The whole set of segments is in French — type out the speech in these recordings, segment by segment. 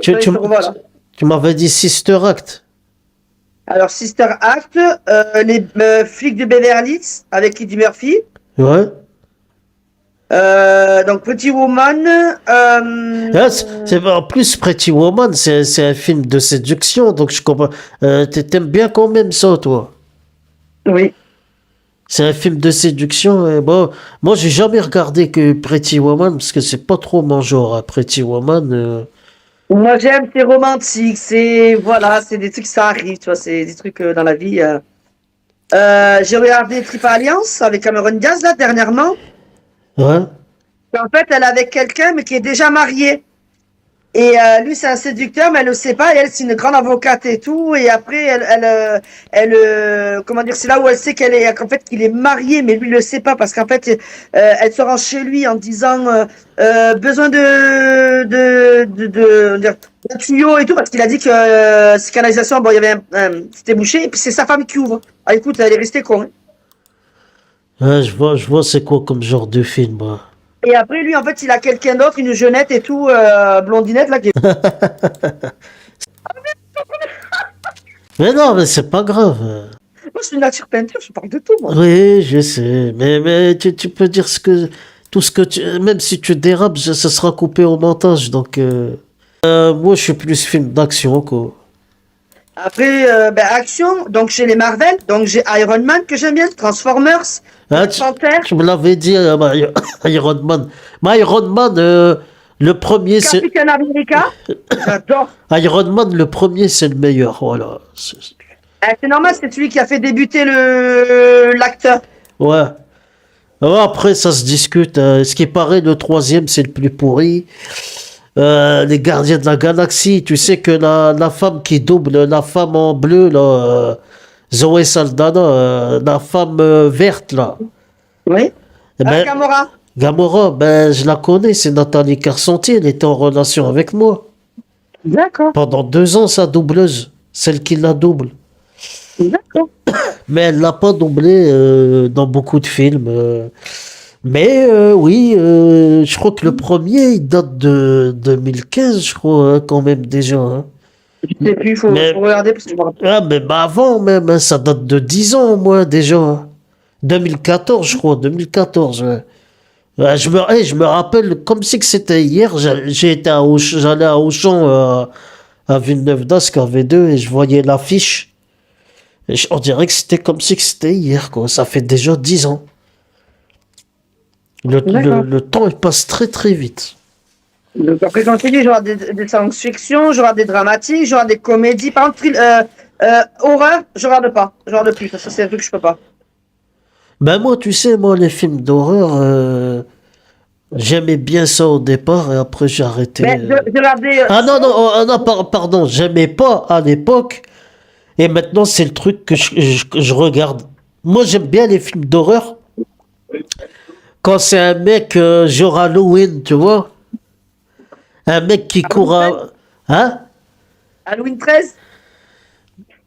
Tu, tu, Voilà. tu m'avais dit Sister Act. Alors, Sister Act, les flics de Beverly Hills avec Eddie Murphy. Ouais. Donc, Pretty Woman. Ah, en plus, Pretty Woman, c'est un film de séduction, donc je comprends. T'aimes bien quand même ça, toi. Oui. C'est un film de séduction. Et bon, moi, j'ai jamais regardé que Pretty Woman, parce que c'est pas trop mon genre, hein, Pretty Woman. Moi, j'aime, c'est romantique, c'est, voilà, c'est des trucs, ça arrive, tu vois, c'est des trucs dans la vie. J'ai regardé Triple Alliance avec Cameron Diaz, là, dernièrement. Ouais. En fait, elle est avec quelqu'un, mais qui est déjà marié. Et lui, c'est un séducteur, mais elle le sait pas. Et elle, c'est une grande avocate et tout. Et après, comment dire, c'est là où elle sait qu'en fait, qu'il est marié, mais lui, il le sait pas parce qu'en fait, elle se rend chez lui en disant besoin d'un tuyau et tout parce qu'il a dit que ses canalisations, bon, il y avait c'était bouché. Et puis c'est sa femme qui ouvre. Ah, écoute, elle est restée con. Hein. Ouais, je vois c'est quoi comme genre de film, moi. Et après, lui, en fait, il a quelqu'un d'autre, une jeunette et tout, blondinette là. Mais non, mais c'est pas grave. Moi, je suis une nature peinture, je parle de tout, moi. Oui, je sais. Mais tu peux dire tout ce que même si tu dérapes, ça sera coupé au montage. Donc, moi, je suis plus film d'action, quoi. Après, action, donc j'ai les Marvel, donc j'ai Iron Man que j'aime bien, Transformers, Hein, Black Panther, tu me l'avais dit, Iron Man. Mais Iron Man, le premier, c'est. Captain America, j'adore. Iron Man, le premier, c'est le meilleur. Voilà. C'est normal, c'est celui qui a fait débuter l'acteur. Ouais. Après, ça se discute. Ce qui paraît, le troisième, c'est le plus pourri. Les Gardiens de la Galaxie, tu sais que la femme qui double, la femme en bleu, là, Zoé Saldana, la femme verte, là. Oui. Eh ben, Gamora. Gamora, ben, je la connais, c'est Nathalie Carcentier, elle était en relation avec moi. D'accord. Pendant 2 ans, sa doubleuse, celle qui la double. D'accord. Mais elle l'a pas doublé dans beaucoup de films. Mais oui, je crois que le premier, il date de 2015, je crois, hein, quand même déjà. Hein. Je sais plus, il faut Mais, regarder parce que je me rappelle. ah, mais bah avant même, hein, ça date de 10 ans au moins déjà. Hein. 2014, je crois, 2014. Ouais. Ouais, je me rappelle comme si que c'était hier, j'allais à Auchan à Villeneuve-d'Ascq en V2 et je voyais l'affiche. On dirait que c'était comme si que c'était hier, quoi. Ça fait déjà 10 ans. D'accord. Le temps, il passe très très vite. Donc après, quand je te dis, j'aurai des science-fiction, j'aurai des dramatiques, j'aurai des comédies. Par contre, horreur, je regarde pas. Je regarde plus, parce que c'est un truc que je peux pas. Ben moi, tu sais, moi, les films d'horreur, j'aimais bien ça au départ et après j'ai arrêté. Mais je regardais Ah non, non, oh, ah non, pardon, j'aimais pas à l'époque et maintenant c'est le truc que je regarde. Moi, j'aime bien les films d'horreur quand c'est un mec genre Halloween, tu vois. Un mec qui court Halloween 13. à... Hein? Halloween 13.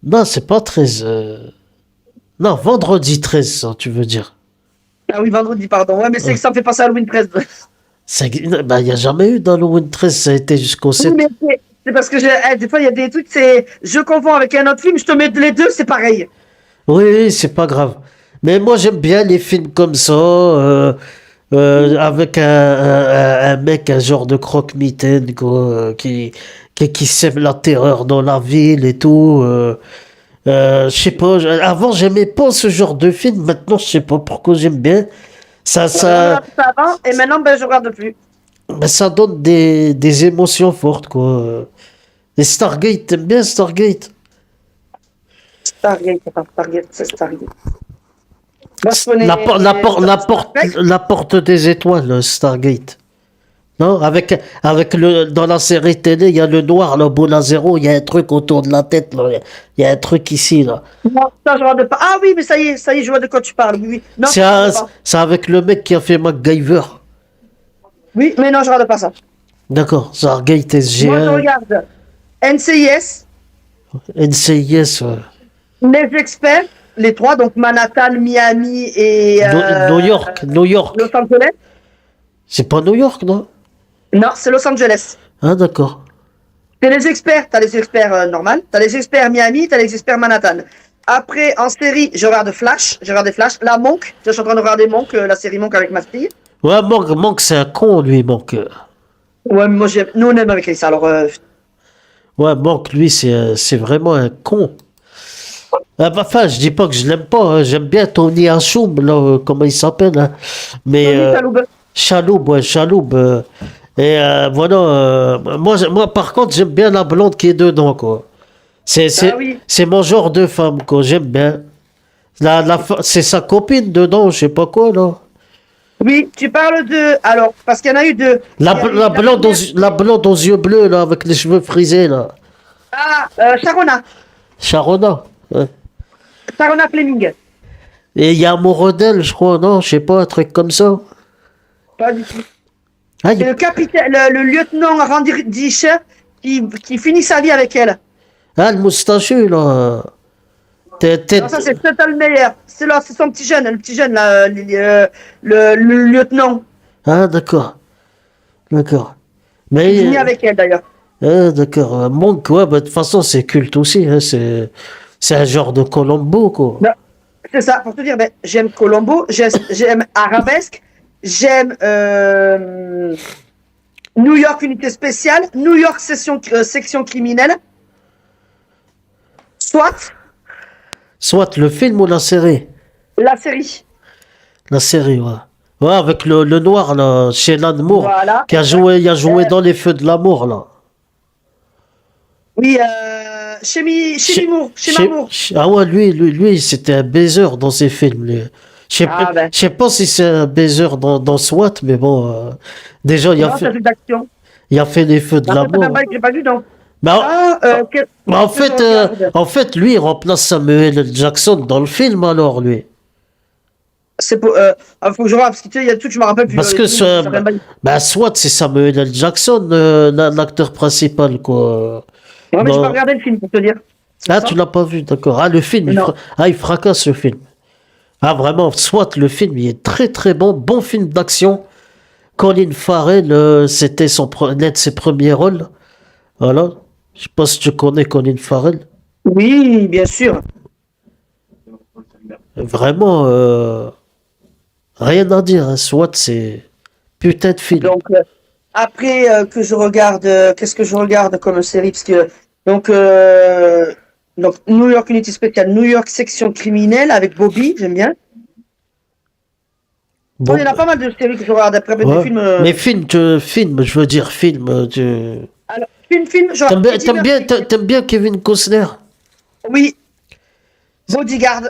Non, c'est pas 13. Non, vendredi 13, ça, tu veux dire. Ah oui, vendredi, pardon. Ouais, mais c'est Ouais. que ça me fait penser à Halloween 13. Ben, il n'y a jamais eu d'Halloween 13, ça a été jusqu'au Oui, 7. mais c'est parce que des fois, il y a des trucs, je confonds avec un autre film, je te mets les deux, c'est pareil. Oui, oui, c'est pas grave. Mais moi, j'aime bien les films comme ça, avec un mec, un genre de croque-mitaine, quoi, qui sème la terreur dans la ville et tout. Je sais pas, avant, j'aimais pas ce genre de film. Maintenant, je sais pas pourquoi j'aime bien. Ça, Je ça, regardais ça avant, et maintenant, ben, je regarde plus. ben, ça donne des émotions fortes, quoi. Et Stargate, t'aimes bien Stargate? Stargate, c'est pas Stargate, c'est Stargate. Moi, je connais Star Trek. La porte des étoiles, Stargate. Non, dans la série télé, il y a le noir, le boule à zéro, il y a un truc autour de la tête, là. Il y a un truc ici, là. Non, ça, je regarde pas. Ah oui, mais ça y est, je vois de quoi tu parles. Oui, oui. Non, C'est ça, je regarde pas. c'est avec le mec qui a fait MacGyver. Oui, mais non, je regarde pas ça. D'accord, Stargate Moi, je SG1, regarde NCIS, NCIS, ouais. Les Experts, les trois, donc Manhattan, Miami et New York, New York. Los Angeles. C'est pas New York, non? Non, c'est Los Angeles. Ah, d'accord. C'est les experts. T'as les experts normal, t'as les experts Miami, t'as les experts Manhattan. Après, en série, je regarde Flash. Je regarde Flash. La Monk. Je suis en train de regarder Monk, la série Monk avec ma fille. Ouais, Monk, c'est un con, lui, Monk. Ouais, moi, nous, on aime avec ça. Alors, Ouais, Monk, lui, c'est vraiment un con. Ah, bah, enfin, je dis pas que je l'aime pas, hein. J'aime bien Tony Ashoum, là, comment il s'appelle, hein. Mais Tony Shalhoub. Chaloub, ouais, Chaloub. Et voilà, moi, par contre, j'aime bien la blonde qui est dedans, quoi. Ah oui. C'est mon genre de femme, quoi. J'aime bien. C'est sa copine dedans, je sais pas quoi, là. Oui, tu parles de. Alors, parce qu'il y en a eu deux. La, Il y a eu la, la blonde aux, première. la blonde aux yeux bleus, là, avec les cheveux frisés, là. Ah, Sharona. Sharona. Ouais. Sharona Fleming. Et il y a amoureux d'elle, je crois, non? Je sais pas, un truc comme ça. Pas du tout. Ah, C'est le capitaine, le lieutenant Randy Disher qui finit sa vie avec elle. le moustachu, là. Non, ça, c'est Total Meyer. C'est là, c'est son petit jeune, le petit jeune, là, le lieutenant. Ah, d'accord. D'accord. Il Mais, finit avec elle, d'ailleurs. d'accord. Monk, ouais, bah, de toute façon, c'est culte aussi, hein. C'est un genre de Colombo, quoi. Non, c'est ça, pour te dire, ben, j'aime Colombo, j'aime Arabesque, j'aime New York Unité Spéciale, New York Section Criminelle, soit Soit le film ou la série. la série. La série, ouais. Ouais, avec le noir, là, Shelan Moore, Voilà. il a joué dans Les Feux de l'amour, là. Oui, chez Mimour, chez Mamour. Ah ouais, lui, c'était un baiser dans ses films, lui. Ah ben, Je sais pas si c'est un baiser dans SWAT, mais bon, déjà, non, c'est un truc d'action. il a fait Les Feux de En fait, l'amour. j'ai pas vu, non. Bah, Ah, bah, qu'est-ce que je regarde en fait, lui, il remplace Samuel L. Jackson dans le film, alors, lui. C'est pour. Faut que je regarde, parce que tu sais, il y a des trucs, je me rappelle plus. Parce Les que trucs, ça vient pas- bah, SWAT, c'est Samuel L. Jackson, l'acteur principal, quoi. Ouais, mais j'ai pas Dans- regardé le film, pour te dire. C'est Ah, ça. tu l'as pas vu, d'accord. Ah, le film, Non. il fracasse le film. Ah, vraiment, SWAT, le film, il est très très bon. Bon film d'action. Colin Farrell, c'était l'un de ses premiers rôles. Voilà. Je sais pas si tu connais Colin Farrell. Oui, bien sûr. Vraiment, rien à dire, hein. SWAT, c'est putain de film. Donc, après que je regarde, qu'est-ce que je regarde comme série? Parce que, donc, New York Unity Spéciale, New York Section Criminelle avec Bobby, j'aime bien. Bon, Bon, il y en a pas mal de séries que je regarde après des ouais. films. Mais film, je veux dire film. Alors, film, genre. T'aimes bien Kevin Costner? Oui, Bodyguard.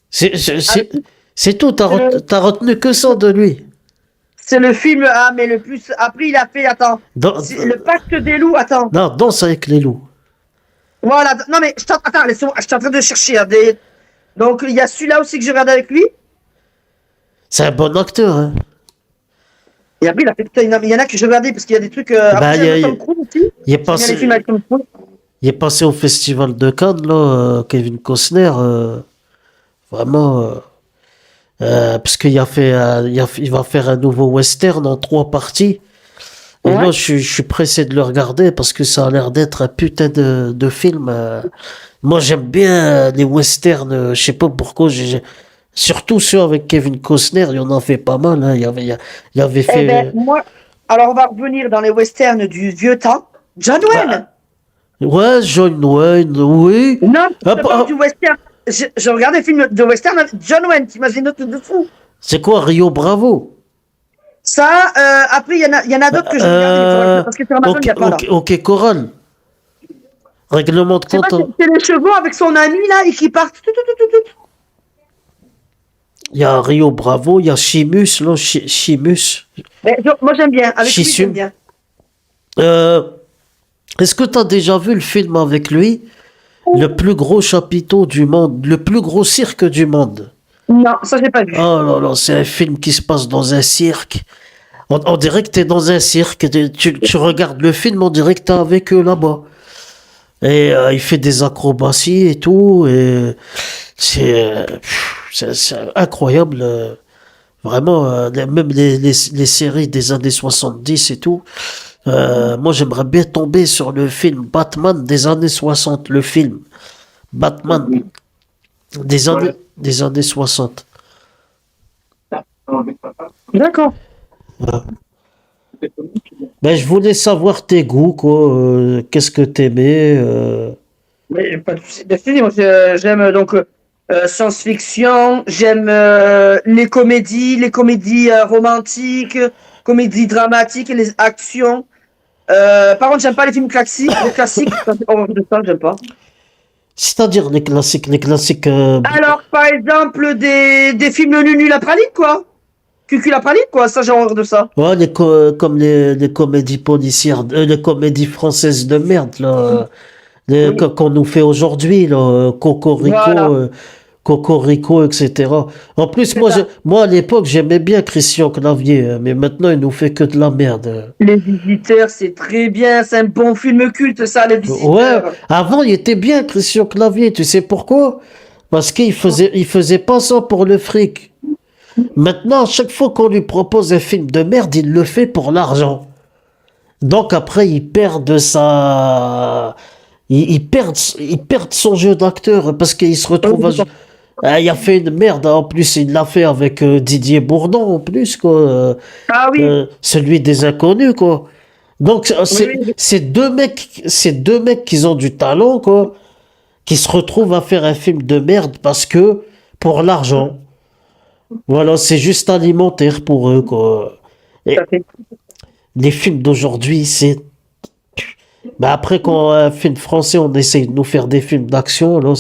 C'est c'est- c'est- Avec- c'est tout, Euh, t'as retenu que ça de lui. C'est le film, ah, mais le plus. Après, il a fait, attends. Dans- C'est le Pacte des loups, attends. non, Danse avec les loups. Voilà, non, mais attends, laisse-moi, je suis en train de chercher, hein, donc, il y a celui-là aussi que je regarde avec lui. C'est un bon acteur, hein. Et après, il a fait, putain, il y en a que je regardais parce qu'il y a des trucs. Bah, Après, il y a- j'aime Tom Cruise aussi. Il est J'aime bien les passé, films avec Tom Cruise. il est passé au festival de Cannes, là, Kevin Costner. Vraiment, parce qu'il a fait, il va faire un nouveau western en 3 parties. Et Ouais. là, je suis pressé de le regarder parce que ça a l'air d'être un putain de film. Moi, j'aime bien les westerns. Je sais pas pourquoi. Surtout ceux avec Kevin Costner, il y en a fait pas mal, hein. Il avait Eh fait. ben, moi, alors on va revenir dans les westerns du vieux temps. John Wayne. Ouais, John Wayne, oui. Non, je Ah, te parle du western. Je regarde des films de western avec John Wayne, t'imagines un truc de fou. C'est quoi Rio Bravo? Ça, après, il y en a d'autres que je regarde, parce que sur Amazon, il n'y a pas là. Ok, Coral. Règlement de C'est pas, compte. c'est les chevaux avec son ami là et qui partent. Tout. Il y a Rio Bravo, il y a Chimus, là, Chimus. Mais, moi j'aime bien, avec lui Chisum. j'aime bien. Euh, Est-ce que tu as déjà vu le film avec lui? Le plus gros chapiteau du monde, le plus gros cirque du monde. Non, ça j'ai pas vu. Oh là là, c'est un film qui se passe dans un cirque. On dirait que t'es dans un cirque. Tu regardes le film, on dirait que t'es avec eux là-bas. Et il fait des acrobaties et tout. Et c'est incroyable. Vraiment, même les séries des années 70 et tout. Moi, j'aimerais bien tomber sur le film Batman des années 60, le film Batman des années 60. D'accord. Ben, je voulais savoir tes goûts, quoi. Qu'est-ce que t'aimais Mais pas de souci. Merci. Moi, j'aime donc science-fiction, j'aime les comédies romantiques, comédies dramatiques et les actions. Par contre, j'aime pas les films classiques. Les classiques, ça, c'est horreur de ça, j'aime pas. C'est-à-dire les classiques. Alors, par exemple, des films Nunu la praline, quoi. Cucu la praline, quoi. Ça, j'ai horreur de ça. Ouais, comme les comédies policières, les comédies françaises de merde, là, Oui. qu'on nous fait aujourd'hui, là, Voilà. Cocorico, etc. En plus, C'est ça. moi, à l'époque, j'aimais bien Christian Clavier, mais maintenant, il nous fait que de la merde. Les Visiteurs, c'est très bien. C'est un bon film culte, ça, Les Ouais, Visiteurs. avant, il était bien, Christian Clavier, tu sais pourquoi? Parce il faisait pas ça pour le fric. Maintenant, à chaque fois qu'on lui propose un film de merde, il le fait pour l'argent. Donc après, il perd son jeu d'acteur parce qu'il se retrouve il a fait une merde. En plus, il l'a fait avec Didier Bourdon, en plus, quoi. Ah oui, Celui des inconnus, quoi. Donc, oui, oui. c'est deux mecs qui ont du talent, quoi, qui se retrouvent à faire un film de merde parce que, pour l'argent. Voilà, c'est juste alimentaire pour eux, quoi. Tout à Et fait. les films d'aujourd'hui, c'est. Bah après, quand un film français, on essaye de nous faire des films d'action, là,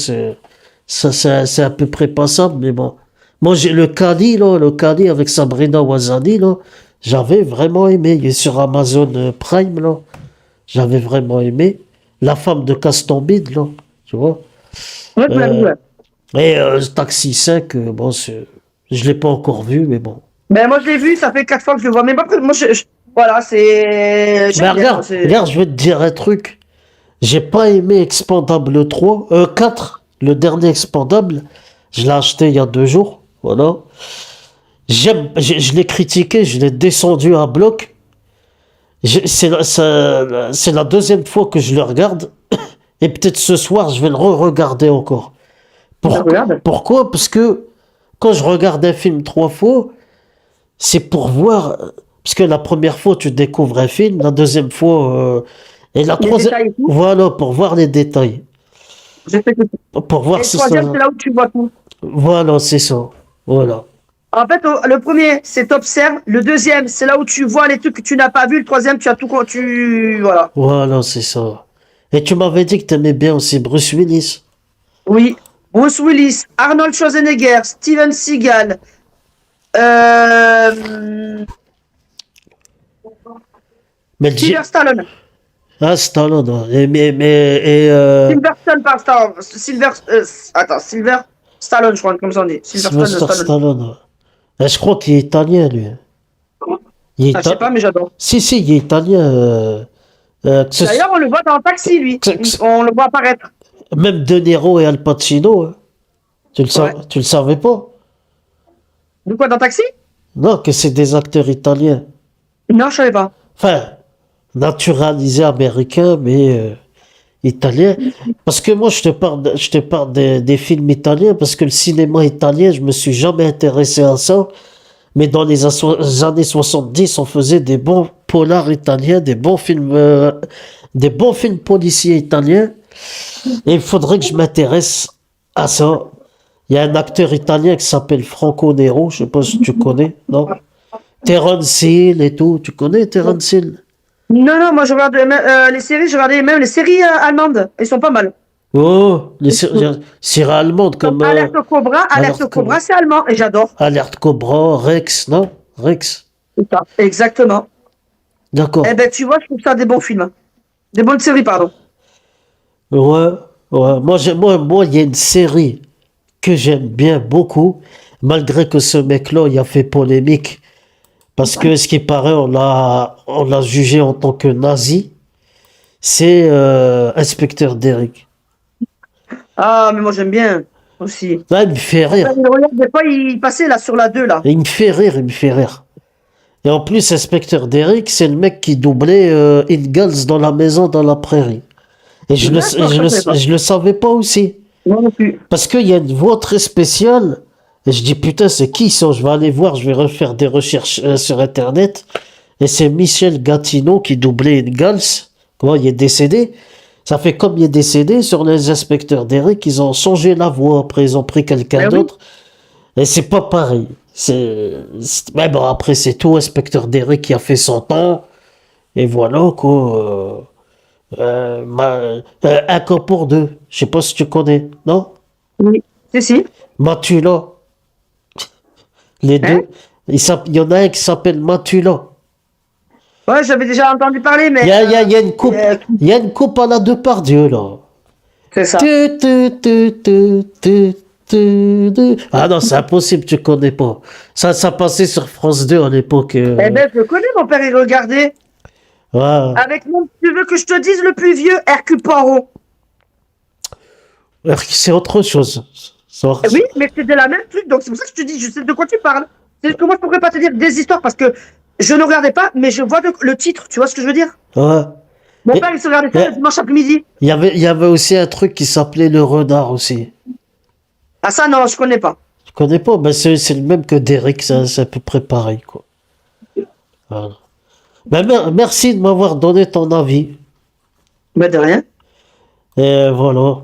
c'est à peu près passable, mais bon. Moi, j'ai le Cali avec Sabrina Ouazani, là, j'avais vraiment aimé. Il est sur Amazon Prime, là. J'avais vraiment aimé. La femme de Castambide, là, tu vois. Ouais, tu l'as vu, Euh, ouais. et Taxi 5, bon, je l'ai pas encore vu, mais bon. Ben, moi, je l'ai vu, ça fait 4 fois que je le vois. Mais pas moi, voilà, c'est. Mais J'aime bien, quoi. C'est. regarde, je vais te dire un truc. J'ai pas aimé Expandable 3, 4, le dernier Expandable. Je l'ai acheté il y a 2 jours. Voilà. Je l'ai critiqué, je l'ai descendu à bloc. C'est la deuxième fois que je le regarde. Et peut-être ce soir, je vais le re-regarder encore. Ben, regarde. Pourquoi? Parce que quand je regarde un film 3 fois, c'est pour voir. Parce que la première fois, tu découvres un film, la deuxième fois, et la Les troisième, détails et tout. voilà, pour voir les détails. Je sais que. Pour Et voir le si ça. troisième, c'est là où tu vois tout. Voilà, c'est ça. Voilà. En fait, le premier, c'est t'observes. Le deuxième, c'est là où tu vois les trucs que tu n'as pas vu. Le troisième, tu as tout. Voilà. Voilà, c'est ça. Et tu m'avais dit que t'aimais bien aussi Bruce Willis. Oui. Bruce Willis, Arnold Schwarzenegger, Steven Seagal, euh, Mais Sylvester Stallone. Ah, Stallone. Ouais. Silverstone par Star. Attends, Silver Stallone, je crois, comme ça on dit. Silverstone Sylvester Stallone. Stallone. Ouais. Je crois qu'il est italien, lui. Il est Ah, je sais pas, mais j'adore. Si, il est italien. D'ailleurs, on le voit dans un taxi, lui. On le voit apparaître. Même De Niro et Al Pacino. Hein. Ouais. Tu le savais pas? De quoi, dans un taxi? Non, que c'est des acteurs italiens. Non, je savais pas. Enfin, naturalisés américains, mais italiens. Parce que moi, je te parle des films italiens, parce que le cinéma italien, je me suis jamais intéressé à ça. Mais dans les années 70, on faisait des bons polars italiens, des bons films policiers italiens. Et il faudrait que je m'intéresse à ça. Il y a un acteur italien qui s'appelle Franco Nero, je sais pas si tu connais, non? Terence Hill et tout, tu connais Terence Hill? Non, non, moi je regarde les séries, je regardais même les séries allemandes. Elles sont pas mal. Oh, séries allemandes comme Alerte Cobra, c'est allemand et j'adore. Alerte Cobra, Rex, non? Rex, C'est ça. Exactement. Eh d'accord. ben, tu vois, je trouve ça des bons films. Des bonnes séries, pardon. Ouais, ouais. Moi, il y a une série que j'aime bien beaucoup, malgré que ce mec-là, il a fait polémique, parce que ce qui paraît, on l'a jugé en tant que nazi. C'est Inspecteur Derrick. Ah, mais moi j'aime bien aussi. Là, il me fait En fait, rire. des fois, il passait là sur la 2 là. Il me fait rire, il me fait rire. Et en plus, Inspecteur Derrick, c'est le mec qui doublait Ingalls dans La Maison dans la Prairie. Et D'accord, ça, je savais pas. je le savais pas aussi. Moi non plus. Parce qu'il y a une voix très spéciale. Et je dis, putain, c'est qui ça? Je vais aller voir, je vais refaire des recherches sur Internet. Et c'est Michel Gatineau qui doublait Ingalls. Comment il est décédé? Ça fait comme il est décédé sur les Inspecteurs Derrick, ils ont changé la voix. Après, ils ont pris quelqu'un Ben oui. d'autre. Et c'est pas pareil. Mais bon, après, c'est tout. Inspecteur Derrick qui a fait son temps. Et voilà, quoi. Un cas pour deux. Je sais pas si tu connais, non? Oui. Si, si. Matula. Les Hein? deux. Il y en a un qui s'appelle Matula. Ouais, j'avais déjà entendu parler, mais Il y a une coupe. Il y a une coupe à la Depardieu, là. c'est ça. Ah non, c'est impossible, tu connais pas. Ça passait sur France 2 à l'époque. Eh ben, je connais, mon père, il regardait. Ouais. Avec mon, tu veux que je te dise le plus vieux, Hercule Poirot. C'est autre chose. Oui, mais c'est de la même truc, donc c'est pour ça que je te dis, je sais de quoi tu parles. C'est que moi, je pourrais pas te dire des histoires parce que je ne regardais pas, mais je vois le titre, tu vois ce que je veux dire? Ouais. Mon Et- père, il se regardait ça et- le dimanche après-midi. il y avait aussi un truc qui s'appelait le renard aussi. Ah, ça, non, je connais pas. Tu connais pas? Ben c'est le même que Derek, c'est à peu près pareil, quoi. Voilà. Ben, merci de m'avoir donné ton avis. Mais de rien. Et voilà.